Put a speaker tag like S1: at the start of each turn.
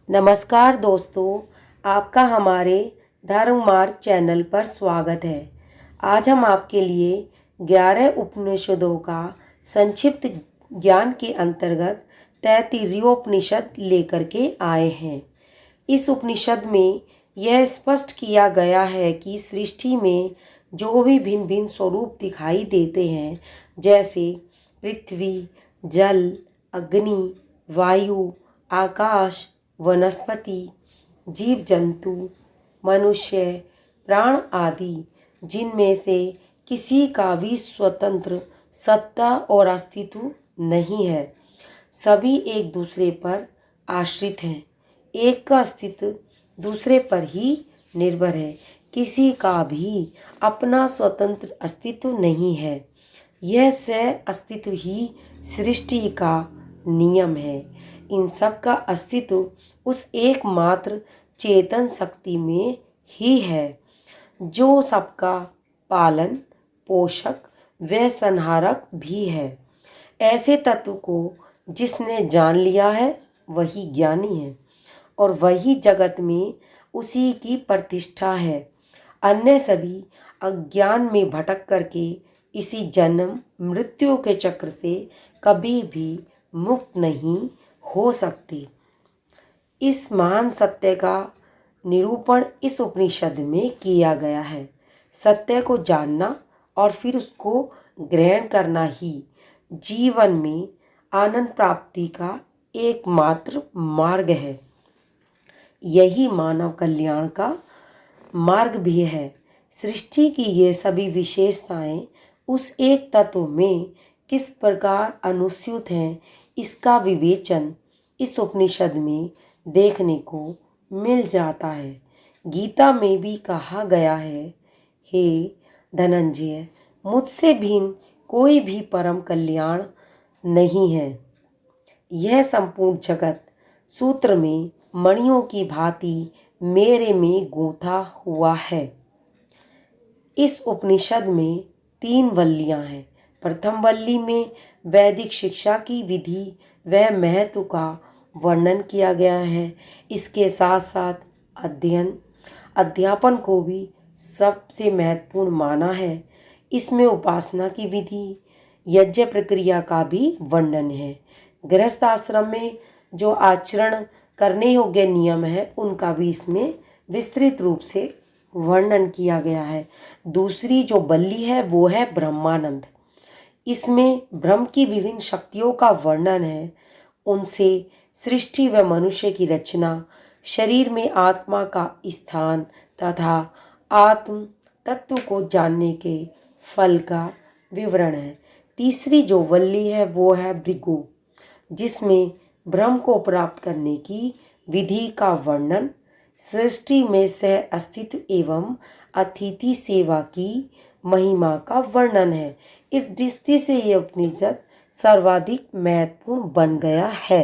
S1: नमस्कार दोस्तों, आपका हमारे धर्म मार्ग चैनल पर स्वागत है। आज हम आपके लिए 11 उपनिषदों का संक्षिप्त ज्ञान के अंतर्गत तैत्तिरीयोपनिषद लेकर के आए हैं। इस उपनिषद में यह स्पष्ट किया गया है कि सृष्टि में जो भी भिन्न भिन्न स्वरूप दिखाई देते हैं, जैसे पृथ्वी, जल, अग्नि, वायु, आकाश, वनस्पति, जीव जंतु, मनुष्य, प्राण आदि, जिनमें से किसी का भी स्वतंत्र सत्ता और अस्तित्व नहीं है, सभी एक दूसरे पर आश्रित हैं। एक का अस्तित्व दूसरे पर ही निर्भर है। किसी का भी अपना स्वतंत्र अस्तित्व नहीं है। यह सह अस्तित्व ही सृष्टि का नियम है। इन सब का अस्तित्व उस एकमात्र चेतन शक्ति में ही है, जो सबका पालन पोषक व संहारक भी है। ऐसे तत्व को जिसने जान लिया है वही ज्ञानी है, और वही जगत में उसी की प्रतिष्ठा है। अन्य सभी अज्ञान में भटक करके इसी जन्म मृत्यु के चक्र से कभी भी मुक्त नहीं हो सकते। इस महान सत्य का निरूपण इस उपनिषद में किया गया है। सत्य को जानना और फिर उसको ग्रहण करना ही जीवन में आनंद प्राप्ति का एकमात्र मार्ग है। यही मानव कल्याण का मार्ग भी है। सृष्टि की ये सभी विशेषताएं उस एक तत्व में किस प्रकार अनुस्यूत हैं, इसका विवेचन इस उपनिषद में देखने को मिल जाता है। गीता में भी कहा गया है, हे धनंजय, मुझसे भिन्न कोई भी परम कल्याण नहीं है। यह संपूर्ण जगत सूत्र में मणियों की भांति मेरे में गूंथा हुआ है। इस उपनिषद में 3 वल्लियां हैं। प्रथम वल्ली में वैदिक शिक्षा की विधि व महत्व का वर्णन किया गया है। इसके साथ साथ अध्यापन को भी सबसे महत्वपूर्ण माना है। इसमें उपासना की विधि, यज्ञ प्रक्रिया का भी वर्णन है। गृहस्थ आश्रम में जो आचरण करने योग्य नियम है, उनका भी इसमें विस्तृत रूप से वर्णन किया गया है। दूसरी जो बल्ली है वो है ब्रह्मानंद। इसमें ब्रह्म की विभिन्न शक्तियों का वर्णन है। उनसे सृष्टि व मनुष्य की रचना, शरीर में आत्मा का स्थान तथा आत्म तत्व को जानने के फल का विवरण है। तीसरी जो वल्ली है वो है भृगु, जिसमें ब्रह्म को प्राप्त करने की विधि का वर्णन, सृष्टि में सह अस्तित्व एवं अतिथि सेवा की महिमा का वर्णन है। इस दृष्टि से यह उपनिषद सर्वाधिक महत्वपूर्ण बन गया है।